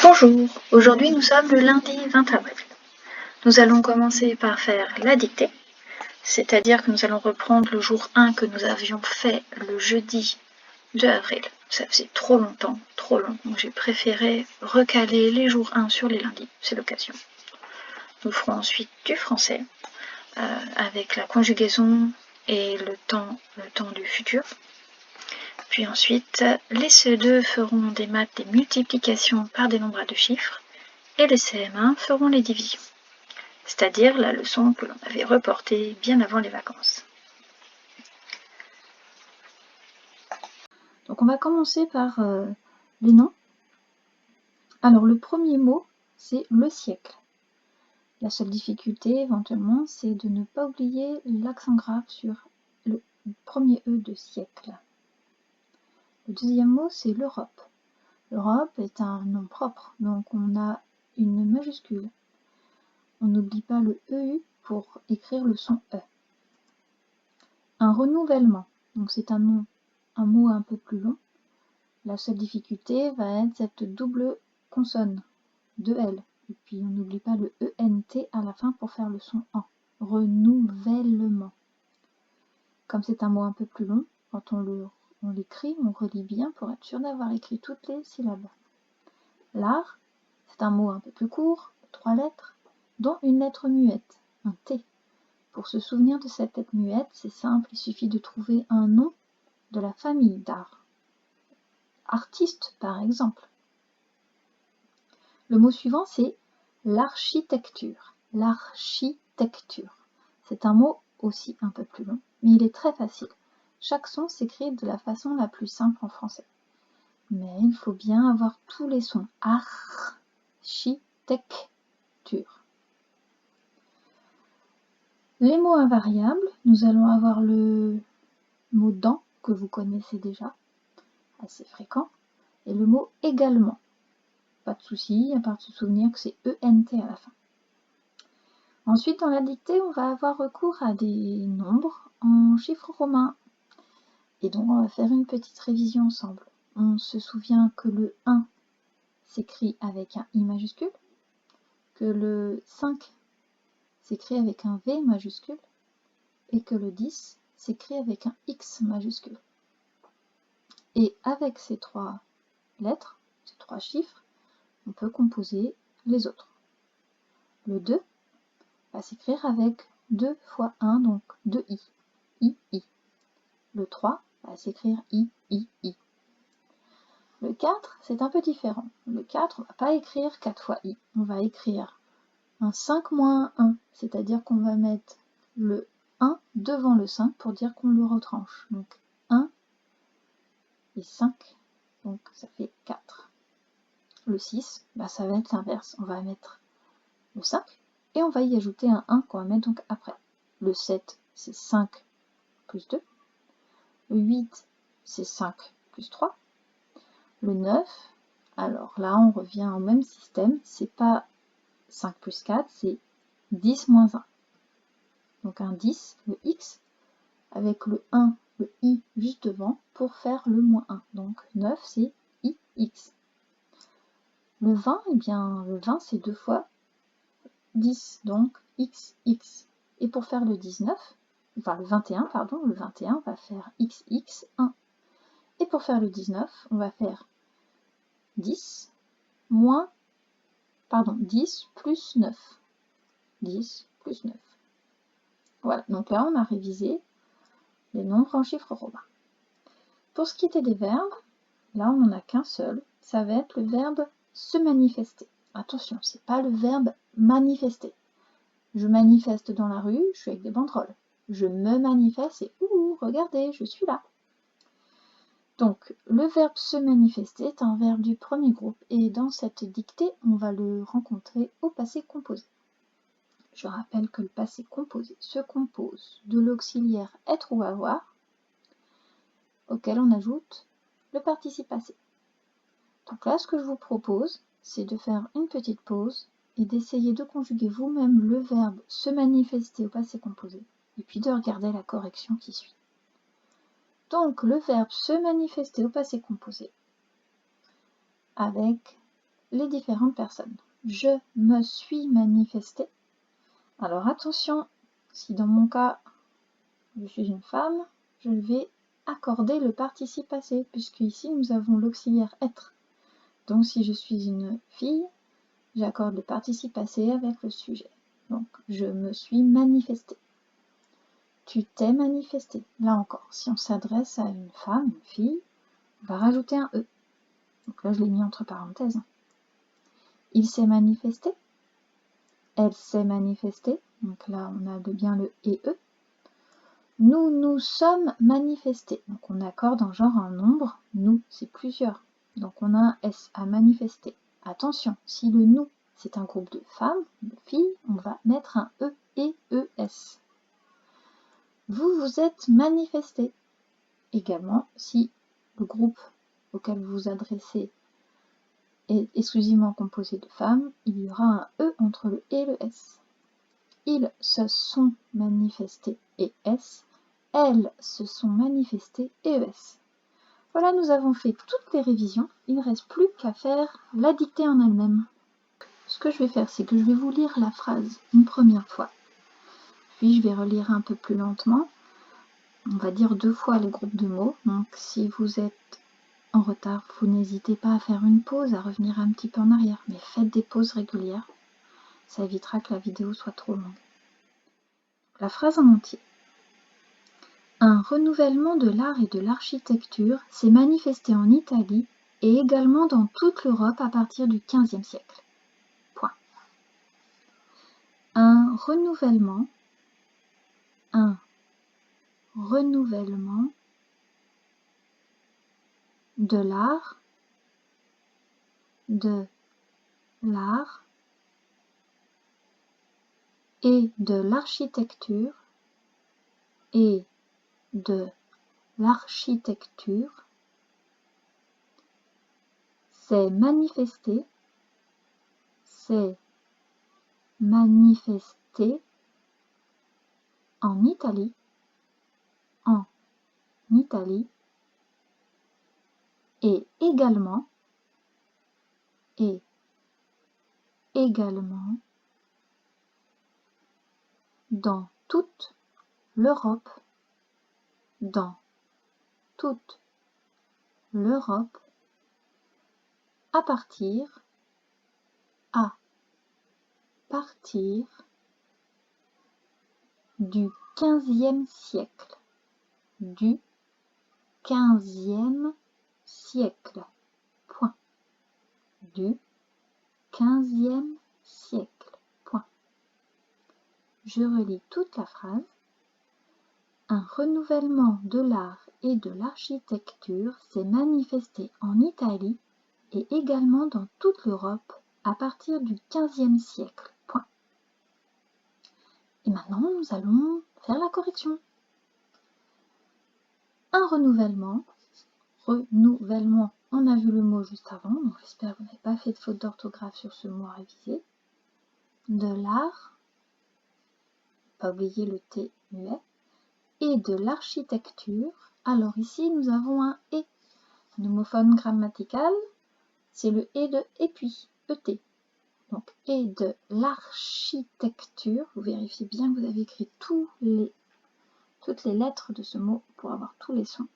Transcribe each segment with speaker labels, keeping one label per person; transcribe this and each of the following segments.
Speaker 1: Bonjour, aujourd'hui nous sommes le lundi 20 avril. Nous allons commencer par faire la dictée, c'est-à-dire que nous allons reprendre le jour 1 que nous avions fait le jeudi 2 avril. Ça faisait trop longtemps, trop long, donc j'ai préféré recaler les jours 1 sur les lundis, c'est l'occasion. Nous ferons ensuite du français, avec la conjugaison et le temps du futur. Puis ensuite, les CE2 feront des maths des multiplications par des nombres à deux chiffres, et les CM1 feront les divisions, c'est-à-dire la leçon que l'on avait reportée bien avant les vacances. Donc on va commencer par les noms. Alors le premier mot, c'est le siècle. La seule difficulté éventuellement, c'est de ne pas oublier l'accent grave sur le premier E de siècle. Le deuxième mot, c'est l'Europe. L'Europe est un nom propre, donc on a une majuscule. On n'oublie pas le EU pour écrire le son E. Un renouvellement, donc c'est un mot un peu plus long. La seule difficulté va être cette double consonne de L. Et puis on n'oublie pas le ENT à la fin pour faire le son en. Renouvellement. Comme c'est un mot un peu plus long, quand on l'écrit, on relit bien pour être sûr d'avoir écrit toutes les syllabes. L'art, c'est un mot un peu plus court, 3 lettres, dont une lettre muette, un T. Pour se souvenir de cette lettre muette, c'est simple, il suffit de trouver un nom de la famille d'art. Artiste, par exemple. Le mot suivant, c'est l'architecture. L'architecture. C'est un mot aussi un peu plus long, mais il est très facile. Chaque son s'écrit de la façon la plus simple en français. Mais il faut bien avoir tous les sons. Architecture. Les mots invariables, nous allons avoir le mot dans, que vous connaissez déjà, assez fréquent, et le mot également. Pas de souci, à part de se souvenir que c'est ENT à la fin. Ensuite, dans la dictée, on va avoir recours à des nombres en chiffres romains. Et donc, on va faire une petite révision ensemble. On se souvient que le 1 s'écrit avec un I majuscule, que le 5 s'écrit avec un V majuscule, et que le 10 s'écrit avec un X majuscule. Et avec ces 3 lettres, ces 3 chiffres, on peut composer les autres. Le 2 va s'écrire avec 2 fois 1, donc 2 I. I, I. Le 3 va s'écrire I, I, I. Le 4, c'est un peu différent. Le 4, on ne va pas écrire 4 fois I. On va écrire un 5 moins 1, c'est-à-dire qu'on va mettre le 1 devant le 5 pour dire qu'on le retranche. Donc 1 et 5, donc ça fait 4. Le 6, ça va être l'inverse. On va mettre le 5 et on va y ajouter un 1 qu'on va mettre donc après. Le 7, c'est 5 plus 2. Le 8, c'est 5 plus 3. Le 9, alors là, on revient au même système. C'est pas 5 plus 4, c'est 10 moins 1. Donc un 10, le X, avec le 1, le I juste devant, pour faire le moins 1. Donc 9, c'est IX. Le 20, le 20, c'est 2 fois 10, donc XX. Et pour faire le 19, le 21, le 21 va faire XX1. Et pour faire le 19, on va faire 10 plus 9. 10 plus 9. Voilà, donc là on a révisé les nombres en chiffres romains. Pour ce qui était des verbes, là on n'en a qu'un seul, ça va être le verbe se manifester. Attention, c'est pas le verbe manifester. Je manifeste dans la rue, je suis avec des banderoles. Je me manifeste et regardez, je suis là. Donc, le verbe se manifester est un verbe du premier groupe et dans cette dictée, on va le rencontrer au passé composé. Je rappelle que le passé composé se compose de l'auxiliaire être ou avoir, auquel on ajoute le participe passé. Donc là, ce que je vous propose, c'est de faire une petite pause et d'essayer de conjuguer vous-même le verbe se manifester au passé composé, et puis de regarder la correction qui suit. Donc, le verbe se manifester au passé composé, avec les différentes personnes. Je me suis manifestée. Alors attention, si dans mon cas, je suis une femme, je vais accorder le participe passé, puisque ici nous avons l'auxiliaire être. Donc si je suis une fille, j'accorde le participe passé avec le sujet. Donc je me suis manifestée. Tu t'es manifesté. Là encore, si on s'adresse à une femme, une fille, on va rajouter un E. Donc là je l'ai mis entre parenthèses. Il s'est manifesté. Elle s'est manifestée. Donc là on a bien le et E. Nous nous sommes manifestés. Donc on accorde en genre un nombre. Nous, c'est plusieurs. Donc on a un S à manifester. Attention, si le nous, c'est un groupe de femmes, de filles, on va mettre un E et ES. Vous vous êtes manifesté. Également, si le groupe auquel vous vous adressez est exclusivement composé de femmes, il y aura un E entre le et le S. Ils se sont manifestés et S. Elles se sont manifestées ES. Voilà, nous avons fait toutes les révisions. Il ne reste plus qu'à faire la dictée en elle-même. Ce que je vais faire, c'est que je vais vous lire la phrase une première fois. Puis je vais relire un peu plus lentement. On va dire 2 fois les groupes de mots. Donc si vous êtes en retard, vous n'hésitez pas à faire une pause, à revenir un petit peu en arrière. Mais faites des pauses régulières. Ça évitera que la vidéo soit trop longue. La phrase en entier. Un renouvellement de l'art et de l'architecture s'est manifesté en Italie et également dans toute l'Europe à partir du XVe siècle. Point. Un renouvellement de l'art et de l'architecture s'est manifesté en Italie et également dans toute l'Europe à partir du XVe siècle. Point. Du XVe siècle. Point. Je relis toute la phrase. Un renouvellement de l'art et de l'architecture s'est manifesté en Italie et également dans toute l'Europe à partir du XVe siècle. Point. Et maintenant, nous allons faire la correction. Un renouvellement, on a vu le mot juste avant, donc j'espère que vous n'avez pas fait de faute d'orthographe sur ce mot à réviser. De l'art, pas oublier le T muet, et de l'architecture. Alors ici, nous avons un « et ». Un homophone grammatical, c'est le « et » de « et puis », ET. Donc, et de l'architecture, vous vérifiez bien que vous avez écrit toutes les lettres de ce mot pour avoir tous les sons.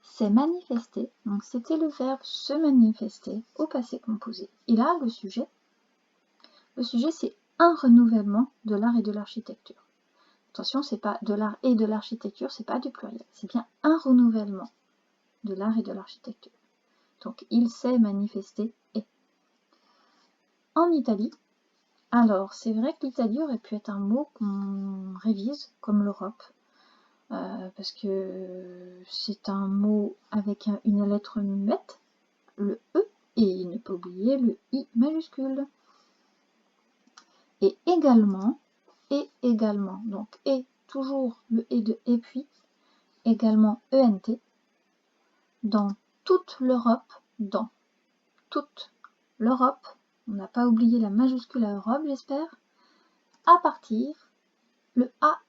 Speaker 1: C'est manifesté, donc c'était le verbe se manifester au passé composé. Et là, le sujet c'est un renouvellement de l'art et de l'architecture. Attention, c'est pas de l'art et de l'architecture, c'est pas du pluriel, c'est bien un renouvellement de l'art et de l'architecture. Donc, il s'est manifesté et. En Italie, alors c'est vrai que l'Italie aurait pu être un mot qu'on révise comme l'Europe, parce que c'est un mot avec une lettre muette, le E, et ne pas oublier le I majuscule. Et également, donc et toujours le et de et puis, également ENT, dans toute l'Europe, on n'a pas oublié la majuscule à Europe, j'espère, à partir, le A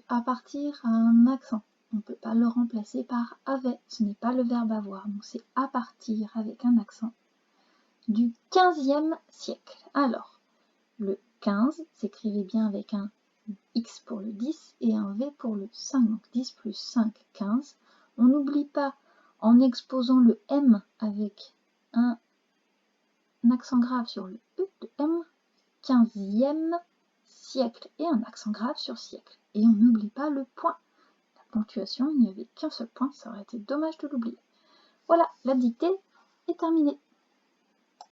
Speaker 1: à partir a un accent. On ne peut pas le remplacer par avec, ce n'est pas le verbe avoir, donc c'est à partir avec un accent du 15e siècle. Alors, le 15 s'écrivait bien avec un X pour le 10 et un V pour le 5. Donc 10 plus 5, 15. On n'oublie pas, en exposant le M avec un accent grave sur le E de M, 15e siècle et un accent grave sur siècle. Et on n'oublie pas le point. La ponctuation, il n'y avait qu'un seul point, ça aurait été dommage de l'oublier. Voilà, la dictée est terminée.